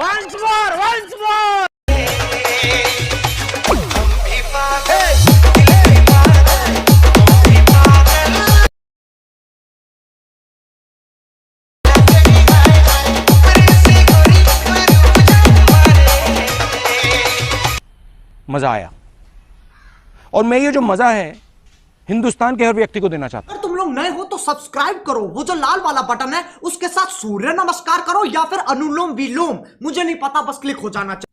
once more. मजा आया और मैं ये जो मजा है हिंदुस्तान के हर व्यक्ति को देना चाहता हूं। अगर तुम लोग नए हो तो सब्सक्राइब करो, वो जो लाल वाला बटन है उसके साथ सूर्य नमस्कार करो या फिर अनुलोम विलोम, मुझे नहीं पता, बस क्लिक हो जाना चाहिए।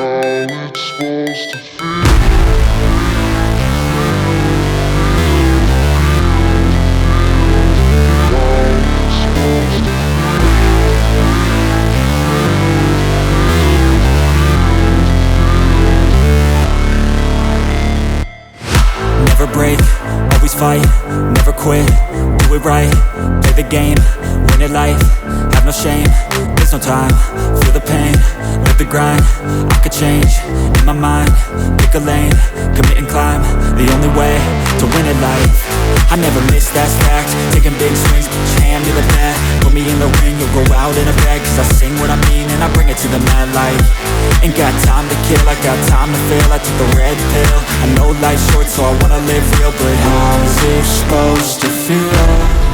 Never break, always fight, never quit, do it right, play the game, win it life, have no shame, there's no time, feel the pain, live the grind, I could change, in my mind, pick a lane, commit and climb, the only way to win it life, I never miss, that's fact, taking big swings, hand me the bat, put me in the ring, you'll go out in a bag, cause I sing what I mean and I bring it to the mad light, ain't got time to kill, I got time to feel, I took the red pill, I know life's short so I wanna live real, but how's it supposed to feel?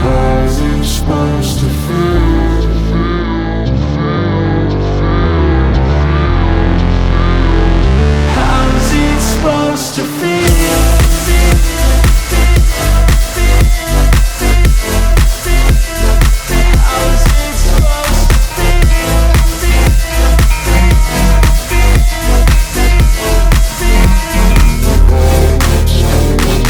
How's it supposed to feel? How's it supposed to feel?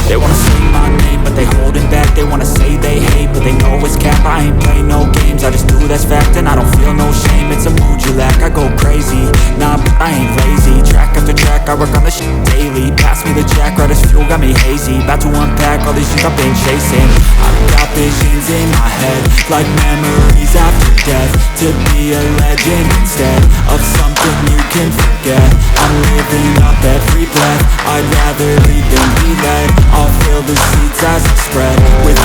They wanna say my name, but they holding back. They wanna say they hate, but they know it's cap. I ain't play no games, I just do that's fact. And I don't feel no shame, it's a mood you lack. I go crazy, nah, but I ain't lazy. Track after track, I work on this shit daily. Pass me the jack, right as fuel, got me hazy. About to unpack all these things I've been chasing. I've got visions in my head, like memories after death. To be a legend instead of something you can forget. I'm living up every breath, I'd rather lead than be led. I'll fill the seats as I spread with